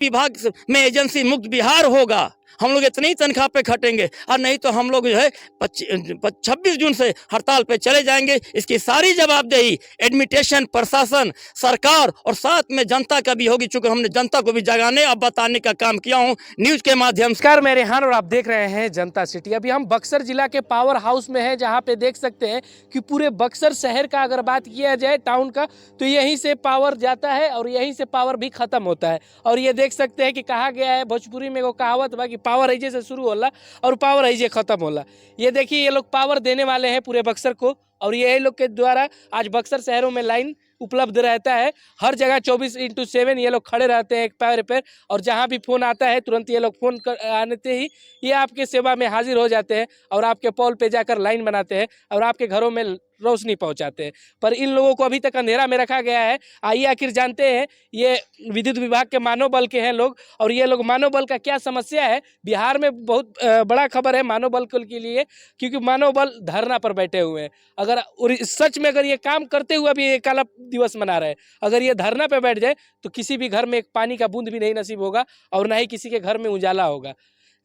विभाग में एजेंसी मुक्त बिहार होगा, हम लोग इतनी तनख्वाह पे खटेंगे, और नहीं तो हम लोग जो है 26 जून से हड़ताल पे चले जाएंगे। इसकी सारी जवाबदेही एडमिनिस्ट्रेशन, प्रशासन, सरकार और साथ में जनता का भी होगी, चूंकि हमने जनता को भी जगाने और बताने का काम किया हूँ न्यूज के माध्यम से। नमस्कार, मैं रेहान और आप देख रहे हैं जनता सिटी। अभी हम बक्सर जिला के पावर हाउस में हैं, जहां पे देख सकते हैं कि पूरे बक्सर शहर का अगर बात किया जाए टाउन का, तो यहीं से पावर जाता है और यहीं से पावर भी खत्म होता है। और ये देख सकते हैं कि कहा गया है, भोजपुरी में वो कहावत बा कि पावर ऐजे से शुरू होला और पावर ऐजे खत्म होला। ये देखिए, ये लोग पावर देने वाले हैं पूरे बक्सर को, और ये लोग के द्वारा आज बक्सर शहरों में लाइन उपलब्ध रहता है। हर जगह 24/7 ये लोग खड़े रहते हैं एक पैर पर, और जहां भी फ़ोन आता है तुरंत ये लोग फ़ोन आने ही ये आपके सेवा में हाजिर हो जाते हैं और आपके पोल पे जाकर लाइन बनाते हैं और आपके घरों में रोशनी पहुंचाते हैं। पर इन लोगों को अभी तक अंधेरा में रखा गया है। आइए आखिर जानते हैं, ये विद्युत विभाग के मानव बल के हैं लोग, और ये लोग मानव बल का क्या समस्या है। बिहार में बहुत बड़ा खबर है मानव बल के लिए, क्योंकि मानव बल धरना पर बैठे हुए हैं। अगर सच में अगर ये काम करते हुए भी ये काला दिवस मना रहे हैं, अगर ये धरना पे बैठ जाए तो किसी भी घर में एक पानी का बूंद भी नहीं नसीब होगा और ना ही किसी के घर में उजाला होगा।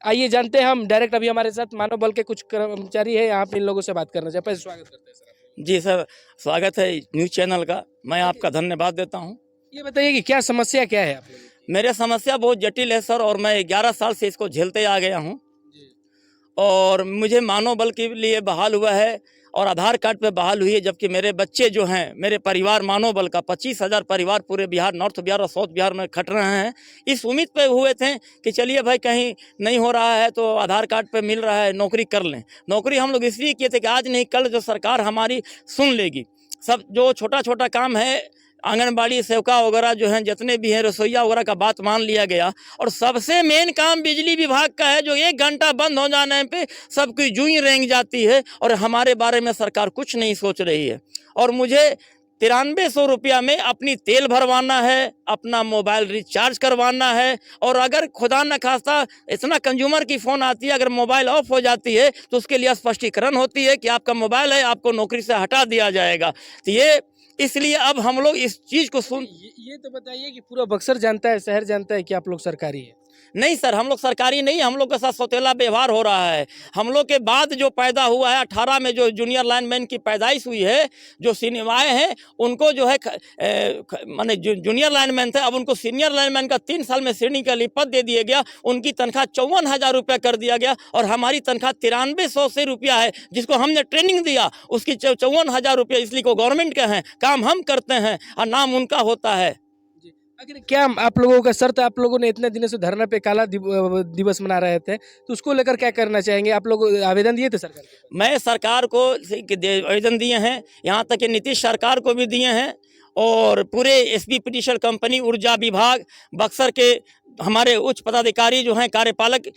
आइए जानते हैं हम डायरेक्ट, अभी हमारे साथ मानव बल के कुछ कर्मचारी है, यहाँ पे इन लोगों से बात करना चाहते हैं। स्वागत करते हैं सर। जी सर, स्वागत है न्यूज चैनल का, मैं आपका धन्यवाद देता हूँ। ये बताइए कि क्या समस्या क्या है आप लोगों की? मेरे समस्या बहुत जटिल है सर, और मैं 11 साल से इसको झेलते आ गया हूँ, और मुझे मानव बल के लिए बहाल हुआ है और आधार कार्ड पे बहाल हुई है, जबकि मेरे बच्चे जो हैं, मेरे परिवार मानव बल का 25,000 परिवार पूरे बिहार, नॉर्थ बिहार और साउथ बिहार में खट रहे हैं। इस उम्मीद पे हुए थे कि चलिए भाई, कहीं नहीं हो रहा है तो आधार कार्ड पे मिल रहा है, नौकरी कर लें। नौकरी हम लोग इसलिए किए थे कि आज नहीं कल जो सरकार हमारी सुन लेगी। सब जो छोटा छोटा काम है, आंगनबाड़ी सेवका वगैरह जो हैं, जितने भी हैं, रसोईया वगैरह का बात मान लिया गया। और सबसे मेन काम बिजली विभाग का है, जो 1 घंटा बंद हो जाने पे सबकी जूई रेंग जाती है, और हमारे बारे में सरकार कुछ नहीं सोच रही है। और मुझे 9300 रुपया में अपनी तेल भरवाना है, अपना मोबाइल रिचार्ज करवाना है, और अगर खुदा न खास्ता इतना कंज्यूमर की फ़ोन आती है, अगर मोबाइल ऑफ हो जाती है तो उसके लिए स्पष्टीकरण होती है कि आपका मोबाइल है, आपको नौकरी से हटा दिया जाएगा। तो ये इसलिए अब हम लोग इस चीज़ को ये तो बताइए कि पूरा बक्सर जानता है, शहर जानता है कि आप लोग सरकारी है? नहीं सर, हम लोग सरकारी नहीं, हम लोग के साथ सौतेला व्यवहार हो रहा है। हम लोग के बाद जो पैदा हुआ है 18 में, जो जूनियर लाइनमैन की पैदाइश हुई है, जो सिनेमाएँ हैं उनको जो है माने जूनियर लाइनमैन थे, अब उनको सीनियर लाइनमैन का 3 साल में श्रेणी का लिपट दे दिया गया। उनकी तनख्वाह 54,000 रुपया कर दिया गया, और हमारी तनख्वाह 9300 से रुपया है, जिसको हमने ट्रेनिंग दिया उसकी 54,000 रुपया, इसलिए को गवर्नमेंट के हैं, काम हम करते हैं और नाम उनका होता है। आखिर क्या आप लोगों का शर्त, आप लोगों ने इतने दिनों से धरना पे काला दिवस मना रहे थे, तो उसको लेकर क्या करना चाहेंगे? आप लोग आवेदन दिए थे सरकार को? मैं सरकार को आवेदन दिए हैं, यहाँ तक कि नीतीश सरकार को भी दिए हैं, और पूरे एसपी पिटिशन कंपनी, ऊर्जा विभाग, बक्सर के हमारे उच्च पदाधिकारी जो हैं, कार्यपालक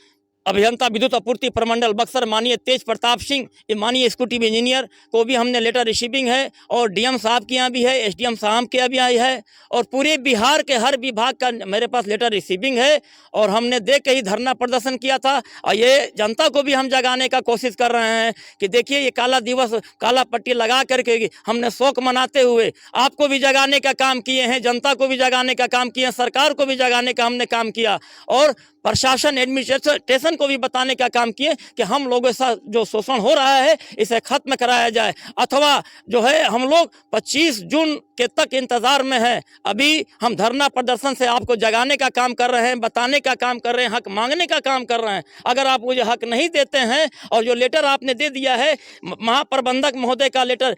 अभियंता विद्युत आपूर्ति प्रमंडल बक्सर माननीय तेज प्रताप सिंह, माननीय एग्जीक्यूटिव इंजीनियर को भी हमने लेटर रिसीविंग है, और डीएम साहब के यहाँ भी है, एसडीएम साहब के यहाँ भी आई है, और पूरे बिहार के हर विभाग का मेरे पास लेटर रिसीविंग है। और हमने देख के ही धरना प्रदर्शन किया था, और ये जनता को भी हम जगाने का कोशिश कर रहे हैं कि देखिए, ये काला दिवस, काला पट्टी लगा करके हमने शोक मनाते हुए आपको भी जगाने का काम किए हैं, जनता को भी जगाने का काम किए हैं, सरकार को भी जगाने का हमने काम किया, और प्रशासन, एडमिनिस्ट्रेशन को भी बताने का काम किए कि हम लोगों के साथ जो शोषण हो रहा है इसे खत्म कराया जाए, अथवा जो है हम लोग 25 जून के तक इंतजार में हैं। अभी हम धरना प्रदर्शन से आपको जगाने का काम कर रहे हैं, बताने का काम कर रहे हैं, हक मांगने का काम कर रहे हैं। अगर आप मुझे हक नहीं देते हैं, और जो लेटर आपने दे दिया है, महाप्रबंधक महोदय का लेटर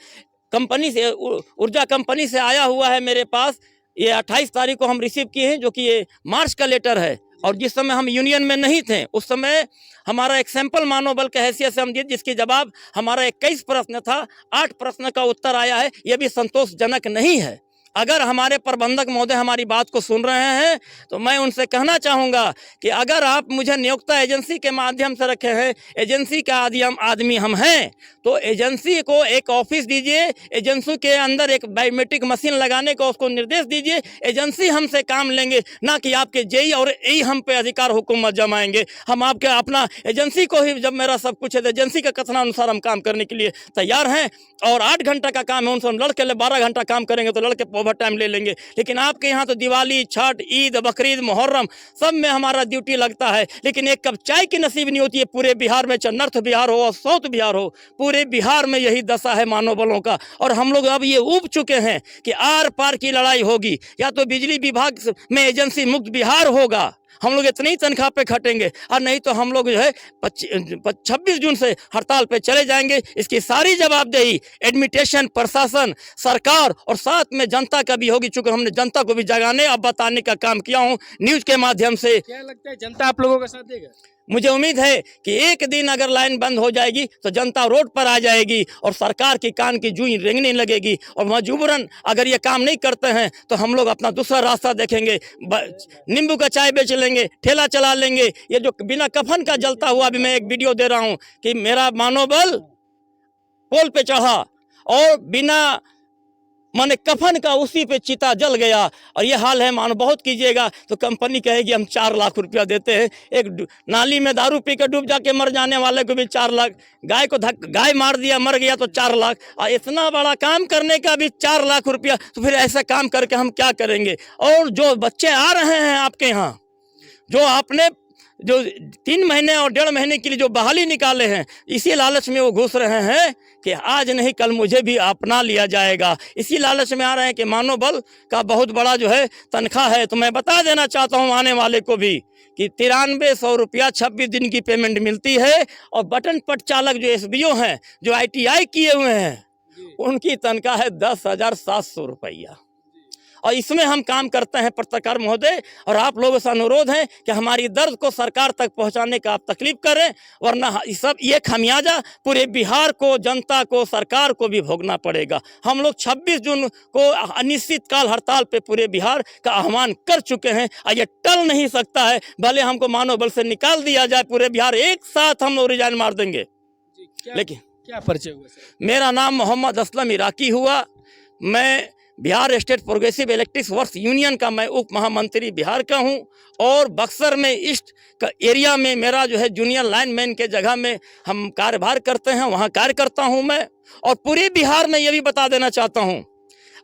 कंपनी से, ऊर्जा कंपनी से आया हुआ है मेरे पास, ये 28 तारीख को हम रिसीव किए हैं, जो कि ये मार्च का लेटर है। और जिस समय हम यूनियन में नहीं थे, उस समय हमारा एक सैंपल मानव बल के हैसियत से हम दिए, जिसके जवाब हमारा 21 प्रश्न था, 8 प्रश्न का उत्तर आया है। यह भी संतोषजनक नहीं है। अगर हमारे प्रबंधक महोदय हमारी बात को सुन रहे हैं तो मैं उनसे कहना चाहूँगा कि अगर आप मुझे नियोक्ता एजेंसी के माध्यम से रखे हैं, एजेंसी का आदमी हम हैं, तो एजेंसी को एक ऑफिस दीजिए, एजेंसी के अंदर एक बायोमेट्रिक मशीन लगाने को उसको निर्देश दीजिए, एजेंसी हमसे काम लेंगे, ना कि आपके जेई और एई हम पे अधिकार हुकूमत जमाएंगे। हम आपके अपना एजेंसी को ही, जब मेरा सब कुछ है, एजेंसी के कथनानुसार हम काम करने के लिए तैयार हैं। और 8 घंटा का काम है, उनसे हम लड़के 12 घंटा काम करेंगे तो लड़के ओवर टाइम ले लेंगे। लेकिन आपके यहाँ तो दिवाली, छठ, ईद, बकरीद, मुहर्रम सब में हमारा ड्यूटी लगता है, लेकिन एक कप चाय की नसीब नहीं होती है पूरे बिहार में, चाहे नॉर्थ बिहार हो और साउथ बिहार हो, पूरे बिहार में यही दशा है मानव बलों का। और हम लोग अब ये ऊब चुके हैं कि आर पार की लड़ाई होगी, या तो बिजली विभाग में एजेंसी मुक्त बिहार होगा, हम लोग इतनी तनख्वाह पे खटेंगे, और नहीं तो हम लोग जो है 26 जून से हड़ताल पे चले जाएंगे। इसकी सारी जवाबदेही एडमिनिस्ट्रेशन, प्रशासन, सरकार और साथ में जनता का भी होगी, चूंकि हमने जनता को भी जगाने और बताने का काम किया हूँ न्यूज के माध्यम से। क्या लगता है जनता आप लोगों का साथ देगा? मुझे उम्मीद है कि एक दिन अगर लाइन बंद हो जाएगी तो जनता रोड पर आ जाएगी और सरकार की कान की जूं रेंगने लगेगी, और मजबूरन अगर ये काम नहीं करते हैं तो हम लोग अपना दूसरा रास्ता देखेंगे, नींबू का चाय बेच लेंगे, ठेला चला लेंगे। ये जो बिना कफन का जलता हुआ, अभी मैं एक वीडियो दे रहा हूँ कि मेरा मनोबल पोल पे चढ़ा और बिना माने कफन का उसी पे चिता जल गया, और ये हाल है। मानो बहुत कीजिएगा तो कंपनी कहेगी हम 4 लाख रुपया देते हैं। एक नाली में दारू पी कर डूब जाके मर जाने वाले को भी 4 लाख, गाय को गाय मार दिया मर गया तो 4 लाख, और इतना बड़ा काम करने का भी 4 लाख रुपया, तो फिर ऐसा काम करके हम क्या करेंगे? और जो बच्चे आ रहे हैं आपके यहाँ, जो आपने जो 3 महीने और 1.5 महीने के लिए जो बहाली निकाले हैं, इसी लालच में वो घुस रहे हैं कि आज नहीं कल मुझे भी अपना लिया जाएगा। इसी लालच में आ रहे हैं कि मानव बल का बहुत बड़ा जो है तनख्वाह है। तो मैं बता देना चाहता हूँ आने वाले को भी कि 9300 रुपया 26 दिन की पेमेंट मिलती है, और बटन पट चालक जो SBO हैं, जो ITI किए हुए हैं, उनकी तनख्वाह है 10,700 रुपया। और इसमें हम काम करते हैं पत्रकार महोदय, और आप लोगों से अनुरोध है कि हमारी दर्द को सरकार तक पहुंचाने का आप तकलीफ करें, वरना ये खामियाजा पूरे बिहार को, जनता को, सरकार को भी भोगना पड़ेगा। हम लोग 26 जून को अनिश्चितकाल हड़ताल पे पूरे बिहार का आह्वान कर चुके हैं, और ये टल नहीं सकता है। भले हमको मानव बल से निकाल दिया जाए, पूरे बिहार एक साथ हम लोग रिजाइन मार देंगे। लेकिन क्या परिचय हुआ सर? मेरा नाम मोहम्मद असलम इराकी हुआ। मैं Bihar state progressive electric works union का मैं उप महामंत्री बिहार का हूं, और बक्सर में ईस्ट का एरिया में मेरा जो है जूनियर लाइनमैन के जगह में हम कार्यभार करते हैं, वहां कार्य करता हूं मैं। और पूरे बिहार में ये भी बता देना चाहता हूं,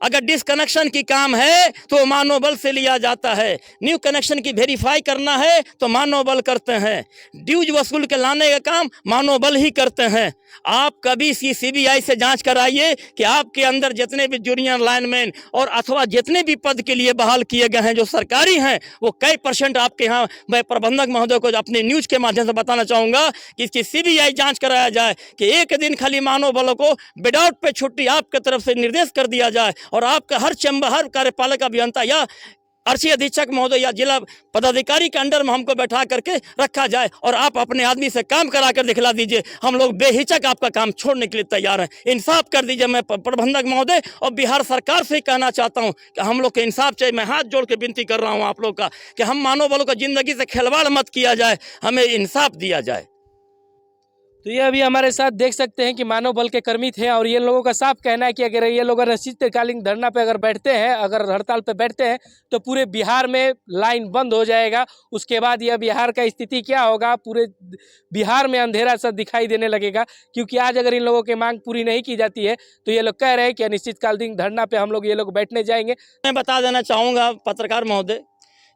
अगर डिसकनेक्शन की काम है तो मानव बल से लिया जाता है, न्यू कनेक्शन की वेरीफाई करना है तो मानव बल करते हैं, ड्यूज वसूल के लाने का काम मानव बल ही करते हैं। आप कभी CBI से जांच कराइए कि आपके अंदर जितने भी जूनियर लाइनमैन और अथवा जितने भी पद के लिए बहाल किए गए हैं जो सरकारी हैं, वो कई % आपके यहाँ, मैं प्रबंधक महोदय को अपने न्यूज के माध्यम से बताना चाहूँगा कि इसकी CBI जाँच कराया जाए कि एक दिन खाली मानव बलों को विदाउट पे छुट्टी आपके तरफ से निर्देश कर दिया जाए, और आपका हर चैम्बर, हर कार्यपालक अभियंता या अर्ची अधीक्षक महोदय या जिला पदाधिकारी के अंडर में हमको बैठा करके रखा जाए, और आप अपने आदमी से काम करा कर दिखला दीजिए। हम लोग बेहिचक आपका काम छोड़ने के लिए तैयार हैं। इंसाफ कर दीजिए। मैं प्रबंधक महोदय और बिहार सरकार से ही कहना चाहता हूं कि हम लोग के इंसाफ चाहिए। मैं हाथ जोड़ के विनती कर रहा हूं आप लोग का कि हम मानव बलों का जिंदगी से खिलवाड़ मत किया जाए, हमें इंसाफ दिया जाए। तो ये अभी हमारे साथ देख सकते हैं कि मानव बल के कर्मी थे, और ये लोगों का साफ कहना है कि अगर ये लोग अनिश्चितकालीन धरना पे अगर बैठते हैं, अगर हड़ताल पे बैठते हैं, तो पूरे बिहार में लाइन बंद हो जाएगा। उसके बाद यह बिहार का स्थिति क्या होगा, पूरे बिहार में अंधेरा सा दिखाई देने लगेगा। क्योंकि आज अगर इन लोगों की मांग पूरी नहीं की जाती है तो ये लोग कह रहे हैं कि अनिश्चितकालीन धरना पे हम लोग, ये लोग बैठने जाएंगे। मैं बता देना चाहूँगा पत्रकार महोदय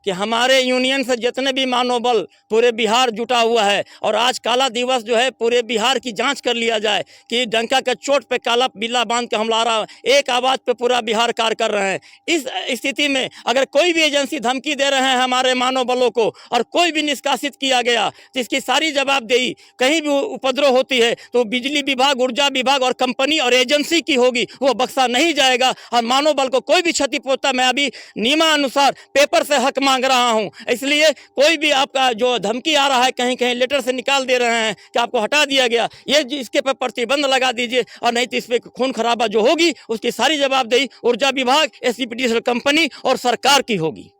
कि हमारे यूनियन से जितने भी मानव बल पूरे बिहार जुटा हुआ है, और आज काला दिवस जो है पूरे बिहार की जांच कर लिया जाए कि डंका के चोट पे काला बिल्ला बांध के हम ला रहा, एक आवाज़ पे पूरा बिहार कार्य कर रहे हैं। इस स्थिति में अगर कोई भी एजेंसी धमकी दे रहे हैं हमारे मानव बलों को, और कोई भी निष्कासित किया गया, तो इसकी सारी जवाबदेही, कहीं भी उपद्रव होती है तो बिजली विभाग, ऊर्जा विभाग और कंपनी और एजेंसी की होगी, वो बख्शा नहीं जाएगा। और मानव बल को कोई भी क्षति पहुंचता, मैं अभी नियमानुसार पेपर से हक मांग रहा हूं। इसलिए कोई भी आपका जो धमकी आ रहा है, कहीं कहीं लेटर से निकाल दे रहे हैं कि आपको हटा दिया गया, ये इसके पर प्रतिबंध लगा दीजिए, और नहीं तो इस पे खून खराबा जो होगी उसकी सारी जवाबदेही ऊर्जा विभाग, SPPTCL कंपनी और सरकार की होगी।